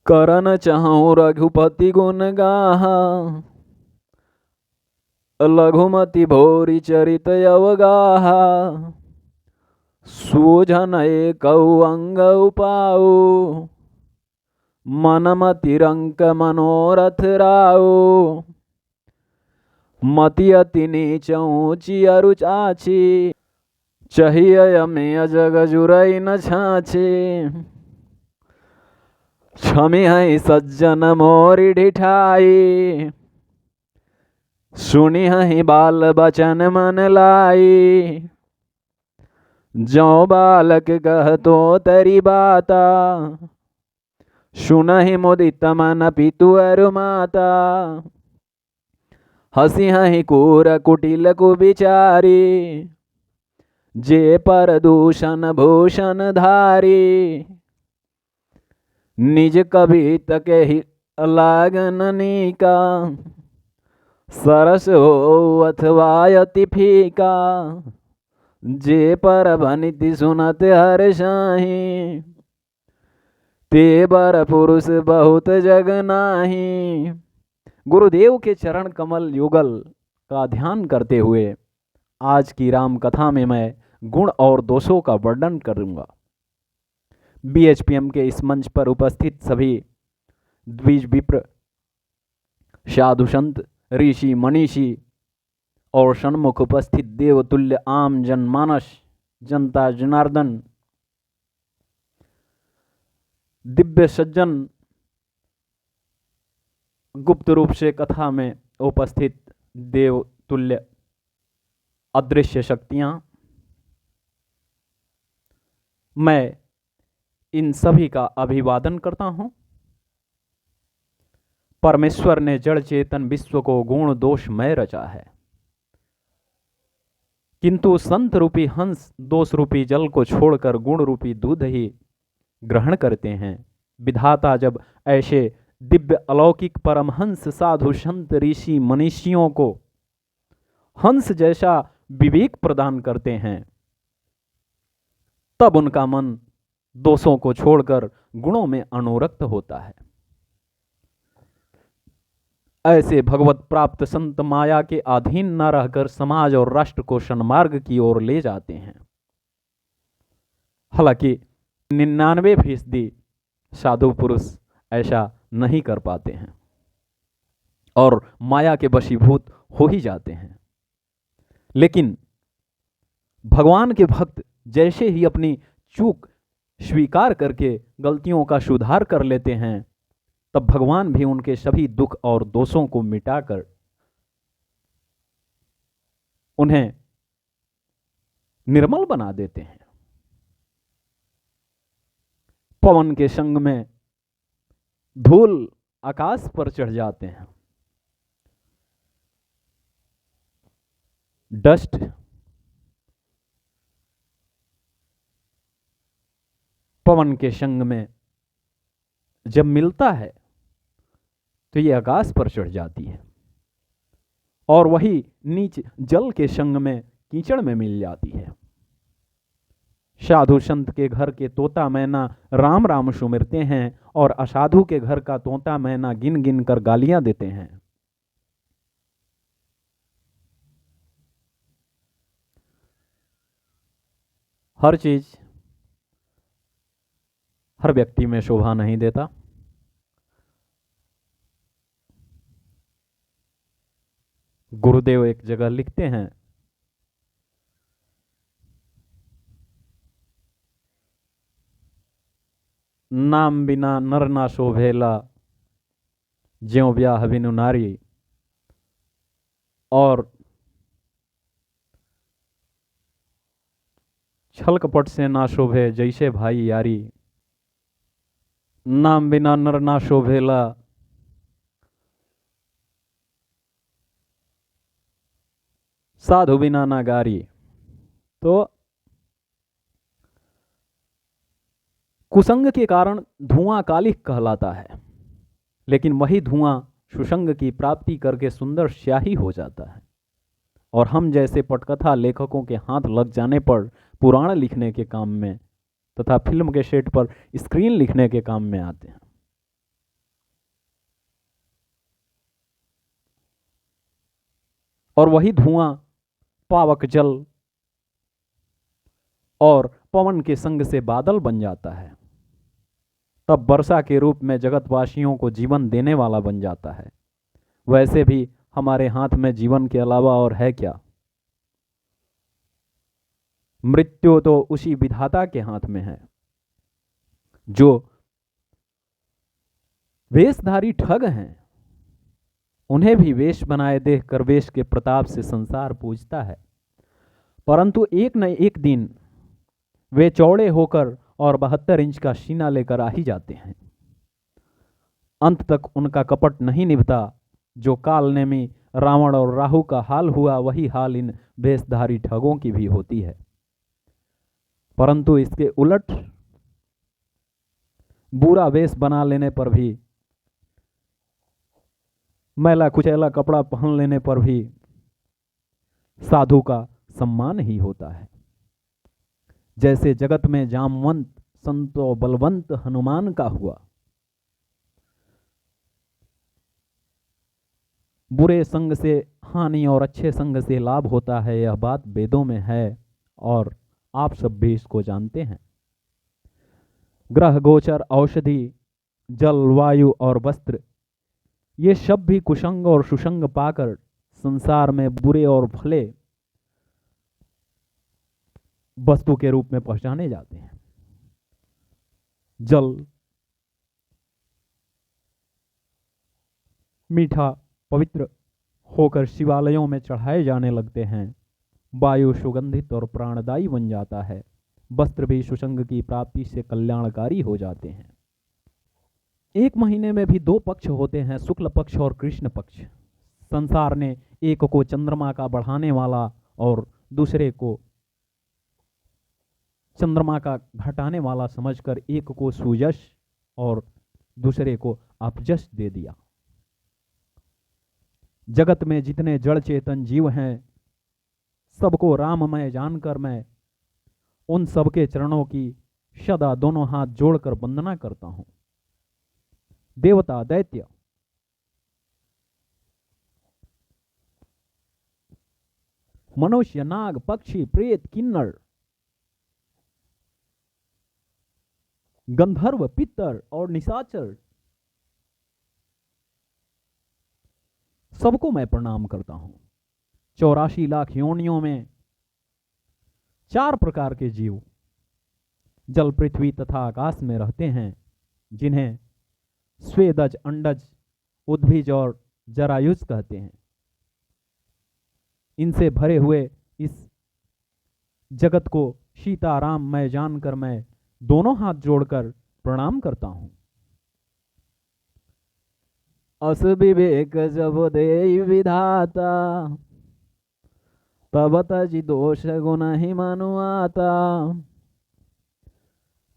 करन चाहूँ रघुपति गुण गाहा, लघुमति भोरी चरित अवगाहा। सूझन एक अंग उपाऊ, मनमति रंक मनोरथ राऊ। मति अति नीच ऊंची अरु चाची, चाहिए में जग जुरई न छाछी। क्षमी है सज्जन मोरी ढिठाई, सुनी है बाल बचन मन लाई। जो बालक कह तो तरी बाता, सुनहि मुदित मन पितु अरु माता। हसी हहि कूर कुटिल कुबिचारी, जे पर दूषण भूषण धारी। निज कवित के ही लागन नीका, सरस हो अथवा अति फीका। जे पर भनिति सुनत हर शाही, ते बर पुरुष बहुत जग नाही। गुरुदेव के चरण कमल युगल का ध्यान करते हुए आज की राम कथा में मैं गुण और दोषों का वर्णन करूंगा। बीएचपीएम के इस मंच पर उपस्थित सभी द्विज विप्र, साधु संत, ऋषि मनीषी और सन्मुख उपस्थित देवतुल्य आम जनमानस, जनता जनार्दन, दिव्य सज्जन, गुप्त रूप से कथा में उपस्थित देवतुल्य अदृश्य शक्तियां, मैं इन सभी का अभिवादन करता हूं। परमेश्वर ने जड़ चेतन विश्व को गुण दोषमय रचा है, किंतु संत रूपी हंस दोष रूपी जल को छोड़कर गुण रूपी दूध ही ग्रहण करते हैं। विधाता जब ऐसे दिव्य अलौकिक परमहंस, साधु संत, ऋषि मनीषियों को हंस जैसा विवेक प्रदान करते हैं, तब उनका मन दोषों को छोड़कर गुणों में अनुरक्त होता है। ऐसे भगवत प्राप्त संत माया के अधीन न रहकर समाज और राष्ट्र को सन्मार्ग की ओर ले जाते हैं। हालांकि 99% साधु पुरुष ऐसा नहीं कर पाते हैं और माया के वशीभूत हो ही जाते हैं। लेकिन भगवान के भक्त जैसे ही अपनी चूक स्वीकार करके गलतियों का सुधार कर लेते हैं, तब भगवान भी उनके सभी दुख और दोषों को मिटाकर उन्हें निर्मल बना देते हैं। पवन के संग में धूल आकाश पर चढ़ जाते हैं। डस्ट पवन के संग में जब मिलता है तो ये आकाश पर चढ़ जाती है, और वही नीच जल के संग में कीचड़ में मिल जाती है। साधु संत के घर के तोता मैना राम राम सुमिरते हैं, और असाधु के घर का तोता मैना गिन गिन कर गालियां देते हैं। हर चीज हर व्यक्ति में शोभा नहीं देता। गुरुदेव एक जगह लिखते हैं, नाम बिना नर ना शोभेला, ज्यों ब्याह बिनु नारी। और छल कपट से ना शोभे जैसे भाई यारी। नाम बिना नर ना शोभेला, साधु बिना ना गारी। तो कुसंग के कारण धुआं कालिख कहलाता है, लेकिन वही धुआं सुसंग की प्राप्ति करके सुंदर स्याही हो जाता है। और हम जैसे पटकथा लेखकों के हाथ लग जाने पर पुराण लिखने के काम में तथा फिल्म के सेट पर स्क्रीन लिखने के काम में आते हैं। और वही धुआं पावक जल और पवन के संग से बादल बन जाता है, तब वर्षा के रूप में जगतवासियों को जीवन देने वाला बन जाता है। वैसे भी हमारे हाथ में जीवन के अलावा और है क्या? मृत्यु तो उसी विधाता के हाथ में है। जो वेशधारी ठग हैं, उन्हें भी वेश बनाए देखकर वेश के प्रताप से संसार पूजता है, परंतु एक न एक दिन वे चौड़े होकर और 72 इंच का सीना लेकर आ ही जाते हैं। अंत तक उनका कपट नहीं निभता। जो कालनेमी रावण और राहु का हाल हुआ, वही हाल इन वेशधारी ठगों की भी होती है। परंतु इसके उलट बुरा वेश बना लेने पर भी, मैला कुचैला कपड़ा पहन लेने पर भी साधु का सम्मान ही होता है। जैसे जगत में जामवंत संतो बलवंत हनुमान का हुआ। बुरे संग से हानि और अच्छे संग से लाभ होता है, यह बात वेदों में है और आप सब भी इसको जानते हैं। ग्रह गोचर, औषधि, जल, वायु और वस्त्र, ये सब भी कुसंग और सुसंग पाकर संसार में बुरे और भले वस्तु के रूप में पहचाने जाते हैं। जल मीठा पवित्र होकर शिवालयों में चढ़ाए जाने लगते हैं। वायु सुगंधित और प्राणदायी बन जाता है। वस्त्र भी सुसंग की प्राप्ति से कल्याणकारी हो जाते हैं। एक महीने में भी 2 पक्ष होते हैं, शुक्ल पक्ष और कृष्ण पक्ष। संसार ने एक को चंद्रमा का बढ़ाने वाला और दूसरे को चंद्रमा का घटाने वाला समझकर एक को सुयश और दूसरे को अपजश दे दिया। जगत में जितने जड़ चेतन जीव हैं, सबको राममय जानकर मैं उन सबके चरणों की सदा दोनों हाथ जोड़कर वंदना करता हूं। देवता, दैत्य, मनुष्य, नाग, पक्षी, प्रेत, किन्नर, गंधर्व, पितर और निशाचर, सबको मैं प्रणाम करता हूं। 84 लाख योनियों में 4 प्रकार के जीव जल, पृथ्वी तथा आकाश में रहते हैं, जिन्हें स्वेदज, अंडज, उद्भिज और जरायुज कहते हैं। इनसे भरे हुए इस जगत को सीताराम मैं जानकर मैं दोनों हाथ जोड़कर प्रणाम करता हूं। अस विवेक जब दे विधाता, तब तजि दोष गुण ही मनु आता।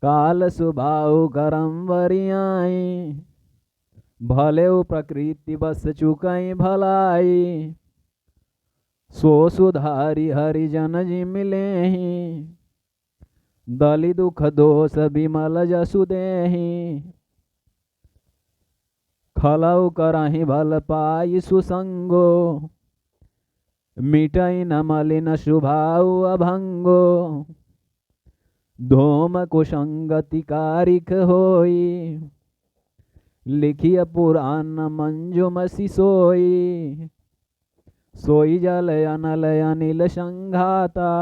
काल सुभाव करम वरियाई, भले प्रकृति बस चुकई भलाई। सो सुधारी हरिजन जी मिले ही, दलि दुख दोष विमल जसु देहि। खलउ करहि भल पाई सुसंगो, मिटई न मलिन शुभाउ अभंगो। धूम कुसंगति कारिक होई, लिखिय पुराण मंजुमसि सोई। सोई जल अनल अनिल संघाता,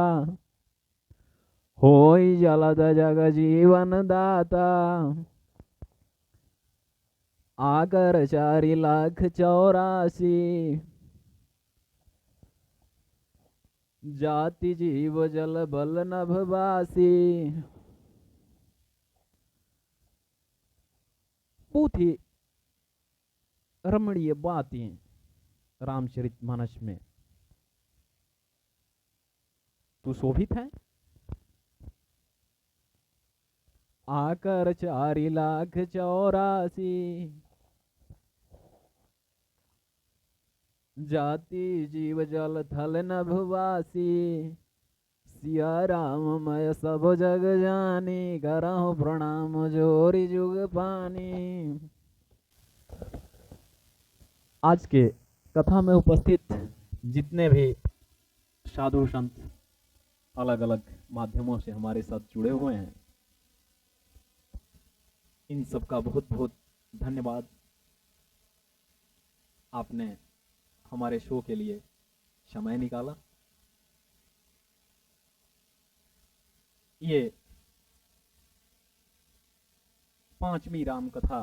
होई जलद जग जीवन दाता। आकर 4 लाख 84, जाति जीव जल बल नभवासी। बहुत ही रमणीय बातें रामचरितमानस में सुशोभित है। आकर 4 लाख 84, जाति जीव जल थल नभवासी। सिया राम मैं सब जग जानी, करहु प्रणाम जोरी जुग पानी। आज के कथा में उपस्थित जितने भी साधु संत अलग अलग माध्यमों से हमारे साथ जुड़े हुए हैं, इन सबका बहुत बहुत धन्यवाद। आपने हमारे शो के लिए समय निकाला। ये 5वीं राम कथा